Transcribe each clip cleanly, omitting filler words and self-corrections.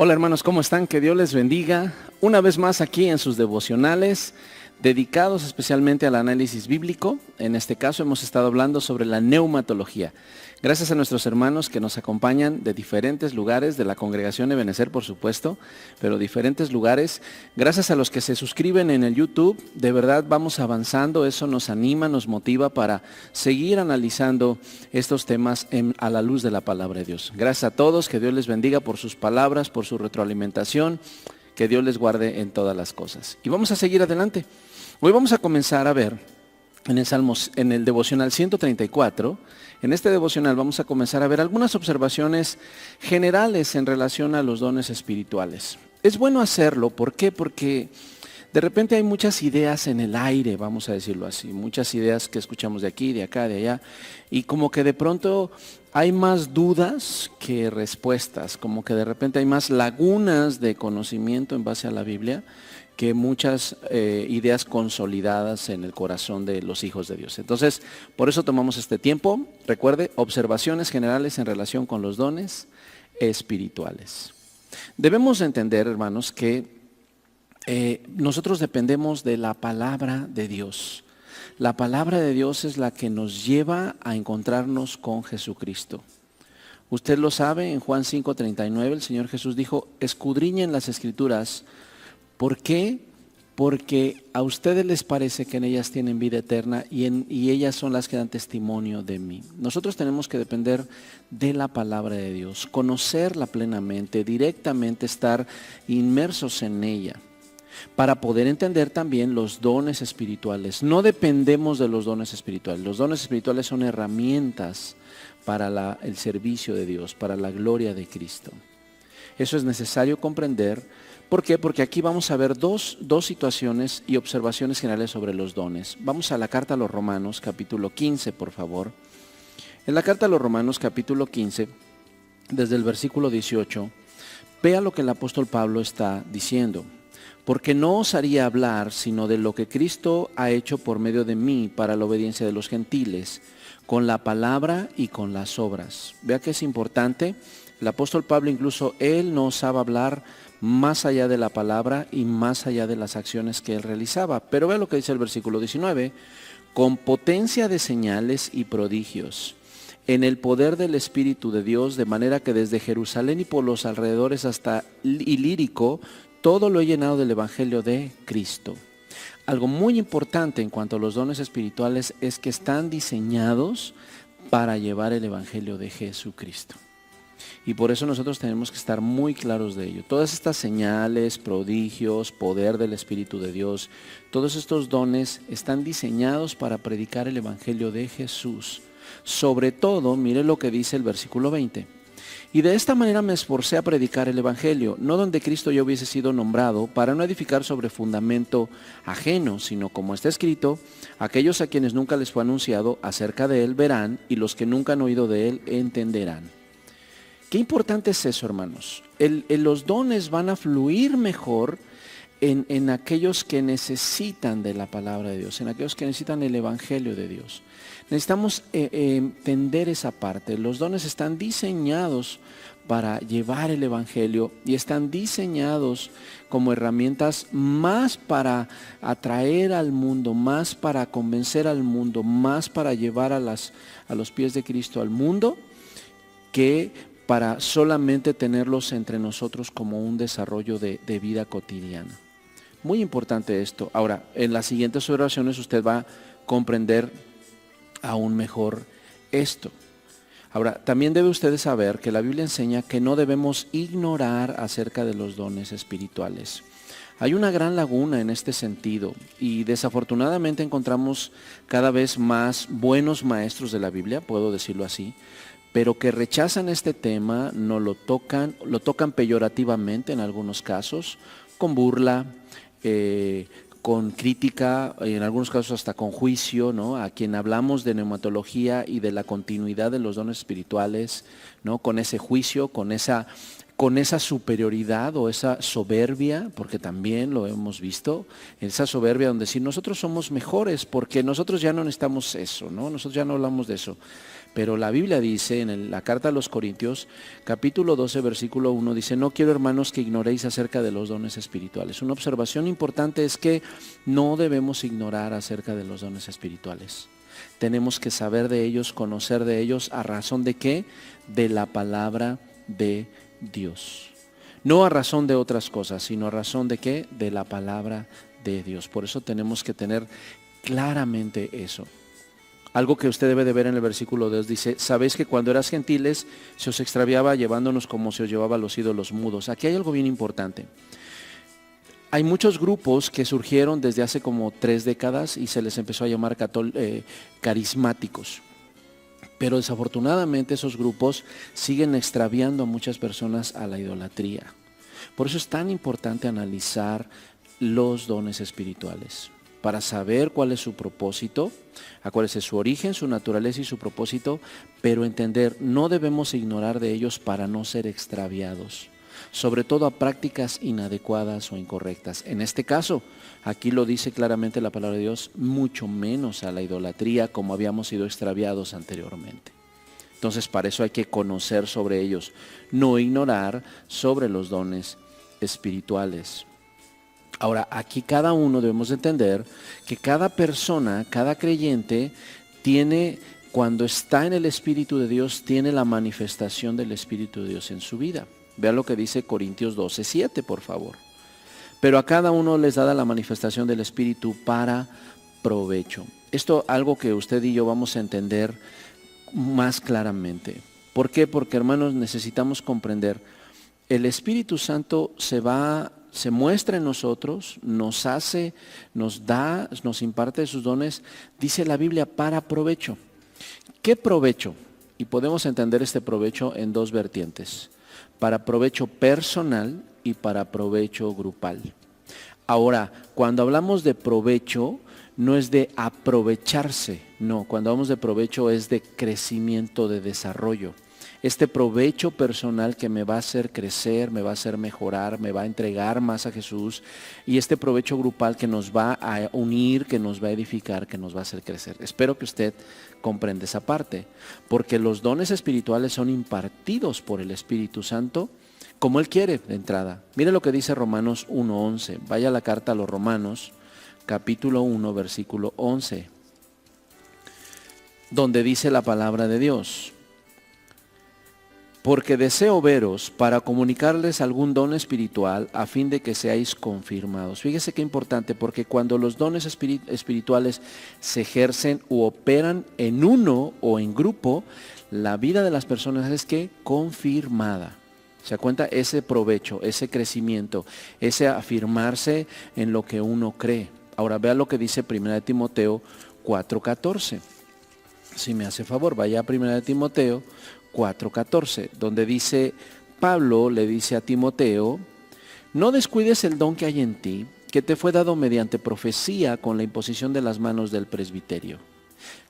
Hola hermanos, ¿cómo están? Que Dios les bendiga. Una vez más aquí en sus devocionales, dedicados especialmente al análisis bíblico. En este caso hemos estado hablando sobre la neumatología. Gracias a nuestros hermanos que nos acompañan de diferentes lugares, de la congregación Ebenezer por supuesto, pero diferentes lugares. Gracias a los que se suscriben en el YouTube, de verdad vamos avanzando, eso nos anima, nos motiva para seguir analizando estos temas a la luz de la palabra de Dios. Gracias a todos, que Dios les bendiga por sus palabras, por su retroalimentación, que Dios les guarde en todas las cosas. Y vamos a seguir adelante. Hoy vamos a comenzar a ver en el devocional 134, en este devocional vamos a comenzar a ver algunas observaciones generales en relación a los dones espirituales. Es bueno hacerlo, ¿por qué? Porque de repente hay muchas ideas en el aire, vamos a decirlo así, muchas ideas que escuchamos de aquí, de acá, de allá, y como que de pronto hay más dudas que respuestas, como que de repente hay más lagunas de conocimiento en base a la Biblia que muchas ideas consolidadas en el corazón de los hijos de Dios. Entonces, por eso tomamos este tiempo. Recuerde, observaciones generales en relación con los dones espirituales. Debemos entender, hermanos, que nosotros dependemos de la palabra de Dios. La palabra de Dios es la que nos lleva a encontrarnos con Jesucristo. Usted lo sabe, en Juan 5:39 el Señor Jesús dijo, escudriñen las Escrituras. ¿Por qué? Porque a ustedes les parece que en ellas tienen vida eterna y ellas son las que dan testimonio de mí. Nosotros tenemos que depender de la palabra de Dios, conocerla plenamente, directamente estar inmersos en ella, para poder entender también los dones espirituales. No dependemos de los dones espirituales. Los dones espirituales son herramientas para el servicio de Dios, para la gloria de Cristo. Eso es necesario comprender. ¿Por qué? Porque aquí vamos a ver dos situaciones y observaciones generales sobre los dones. Vamos a la carta a los Romanos, capítulo 15, por favor. En la carta a los Romanos, capítulo 15, desde el versículo 18, vea lo que el apóstol Pablo está diciendo. Porque no osaría hablar sino de lo que Cristo ha hecho por medio de mí para la obediencia de los gentiles, con la palabra y con las obras. Vea que es importante. El apóstol Pablo incluso él no osaba hablar más allá de la palabra y más allá de las acciones que él realizaba. Pero vea lo que dice el versículo 19, con potencia de señales y prodigios, en el poder del Espíritu de Dios, de manera que desde Jerusalén y por los alrededores hasta Ilírico, todo lo he llenado del Evangelio de Cristo. Algo muy importante en cuanto a los dones espirituales es que están diseñados para llevar el Evangelio de Jesucristo. Y por eso nosotros tenemos que estar muy claros de ello. Todas estas señales, prodigios, poder del Espíritu de Dios, todos estos dones están diseñados para predicar el Evangelio de Jesús. Sobre todo, mire lo que dice el versículo 20. Y de esta manera me esforcé a predicar el Evangelio, no donde Cristo ya hubiese sido nombrado, para no edificar sobre fundamento ajeno, sino como está escrito, aquellos a quienes nunca les fue anunciado acerca de Él verán, y los que nunca han oído de Él entenderán. Qué importante es eso, hermanos. Los dones van a fluir mejor en aquellos que necesitan de la palabra de Dios, en aquellos que necesitan el Evangelio de Dios. Necesitamos entender esa parte. Los dones están diseñados para llevar el Evangelio y están diseñados como herramientas más para atraer al mundo, más para convencer al mundo, más para llevar a los pies de Cristo al mundo, que para solamente tenerlos entre nosotros como un desarrollo de vida cotidiana. Muy importante esto. Ahora, en las siguientes oraciones usted va a comprender aún mejor esto. Ahora, también debe usted saber que la Biblia enseña que no debemos ignorar acerca de los dones espirituales. Hay una gran laguna en este sentido y desafortunadamente encontramos cada vez más buenos maestros de la Biblia, puedo decirlo así, pero que rechazan este tema, no lo tocan peyorativamente en algunos casos, con burla, con crítica, en algunos casos hasta con juicio, ¿no? A quien hablamos de neumatología y de la continuidad de los dones espirituales, ¿no? Con ese juicio, con con esa superioridad o esa soberbia, porque también lo hemos visto, esa soberbia donde si nosotros somos mejores, porque nosotros ya no necesitamos eso, ¿no? Nosotros ya no hablamos de eso. Pero la Biblia dice en la carta a los Corintios, capítulo 12, versículo 1, dice, no quiero, hermanos, que ignoréis acerca de los dones espirituales. Una observación importante es que no debemos ignorar acerca de los dones espirituales. Tenemos que saber de ellos, conocer de ellos, ¿a razón de qué? De la palabra de Dios. No a razón de otras cosas, sino a razón de qué? De la palabra de Dios. Por eso tenemos que tener claramente eso. Algo que usted debe de ver en el versículo 2 dice, sabéis que cuando eras gentiles se os extraviaba llevándonos como se os llevaba a los ídolos mudos. Aquí hay algo bien importante. Hay muchos grupos que surgieron desde hace como 3 décadas y se les empezó a llamar carismáticos. Pero desafortunadamente esos grupos siguen extraviando a muchas personas a la idolatría. Por eso es tan importante analizar los dones espirituales, para saber cuál es su propósito, acuérdese su origen, su naturaleza y su propósito, pero entender, no debemos ignorar de ellos para no ser extraviados, sobre todo a prácticas inadecuadas o incorrectas. En este caso, aquí lo dice claramente la palabra de Dios, mucho menos a la idolatría como habíamos sido extraviados anteriormente. Entonces, para eso hay que conocer sobre ellos, no ignorar sobre los dones espirituales. Ahora, aquí cada uno debemos entender que cada persona, cada creyente tiene, cuando está en el Espíritu de Dios, tiene la manifestación del Espíritu de Dios en su vida. Vea lo que dice Corintios 12:7, por favor. Pero a cada uno les da la manifestación del Espíritu para provecho. Esto algo que usted y yo vamos a entender más claramente. ¿Por qué? Porque, hermanos, necesitamos comprender, el Espíritu Santo se muestra en nosotros, nos hace, nos da, nos imparte sus dones, dice la Biblia, para provecho. ¿Qué provecho? Y podemos entender este provecho en 2 vertientes, para provecho personal y para provecho grupal. Ahora, cuando hablamos de provecho, no es de aprovecharse, no, cuando hablamos de provecho es de crecimiento, de desarrollo. Este provecho personal que me va a hacer crecer, me va a hacer mejorar, me va a entregar más a Jesús, y este provecho grupal que nos va a unir, que nos va a edificar, que nos va a hacer crecer. Espero que usted comprenda esa parte, porque los dones espirituales son impartidos por el Espíritu Santo como Él quiere de entrada. Mire lo que dice Romanos 1:11. Vaya a la carta a los Romanos, capítulo 1, versículo 11, donde dice la palabra de Dios. Porque deseo veros para comunicarles algún don espiritual a fin de que seáis confirmados. Fíjese qué importante, porque cuando los dones espirituales se ejercen u operan en uno o en grupo, la vida de las personas es que confirmada. ¿Se da cuenta? Ese provecho, ese crecimiento, ese afirmarse en lo que uno cree. Ahora vea lo que dice 1 Timoteo 4:14. Si me hace favor, vaya a 1 Timoteo 4:14, donde dice, Pablo le dice a Timoteo, no descuides el don que hay en ti, que te fue dado mediante profecía con la imposición de las manos del presbiterio.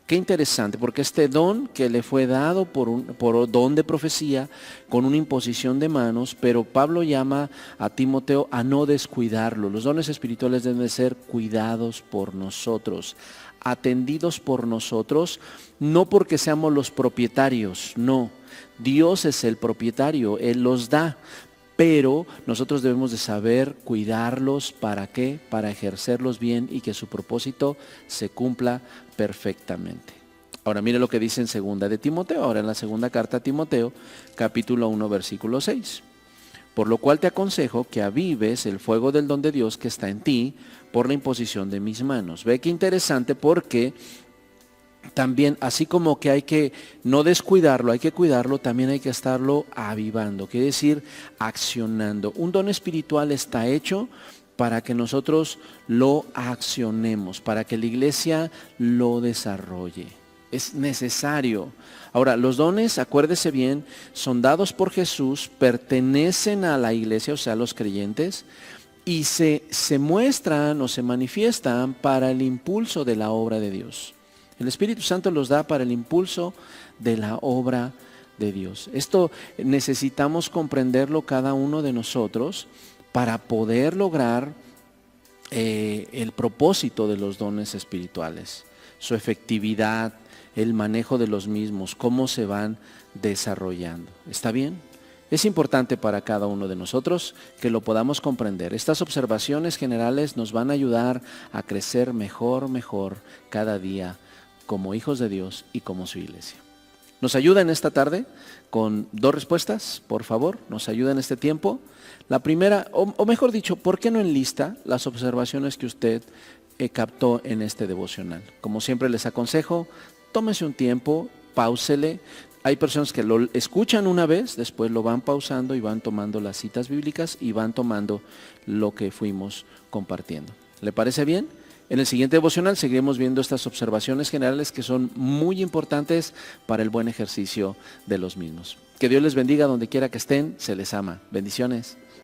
Qué interesante, porque este don que le fue dado por don de profecía, con una imposición de manos, pero Pablo llama a Timoteo a no descuidarlo. Los dones espirituales deben de ser cuidados por nosotros, atendidos por nosotros, no porque seamos los propietarios, no. Dios es el propietario, Él los da, pero nosotros debemos de saber cuidarlos. ¿Para qué? Para ejercerlos bien y que su propósito se cumpla perfectamente. Ahora mire lo que dice en 2 de Timoteo, ahora en la segunda carta a Timoteo, capítulo 1, versículo 6. Por lo cual te aconsejo que avives el fuego del don de Dios que está en ti por la imposición de mis manos. Ve qué interesante, porque también, así como que hay que no descuidarlo, hay que cuidarlo, también hay que estarlo avivando, quiere decir accionando. Un don espiritual está hecho para que nosotros lo accionemos, para que la iglesia lo desarrolle. Es necesario. Ahora, los dones, acuérdese bien, son dados por Jesús, pertenecen a la iglesia, o sea, a los creyentes, y se muestran o se manifiestan para el impulso de la obra de Dios. El Espíritu Santo los da para el impulso de la obra de Dios. Esto necesitamos comprenderlo cada uno de nosotros para poder lograr el propósito de los dones espirituales, su efectividad, el manejo de los mismos, cómo se van desarrollando. ¿Está bien? Es importante para cada uno de nosotros que lo podamos comprender. Estas observaciones generales nos van a ayudar a crecer mejor cada día como hijos de Dios y como su iglesia. ¿Nos ayuda en esta tarde con 2 respuestas? Por favor, nos ayuda en este tiempo. La primera, o mejor dicho, ¿por qué no enlista las observaciones que usted captó en este devocional? Como siempre les aconsejo, tómese un tiempo, páusele. Hay personas que lo escuchan una vez, después lo van pausando y van tomando las citas bíblicas y van tomando lo que fuimos compartiendo. ¿Le parece bien? En el siguiente devocional seguiremos viendo estas observaciones generales que son muy importantes para el buen ejercicio de los mismos. Que Dios les bendiga donde quiera que estén, se les ama. Bendiciones.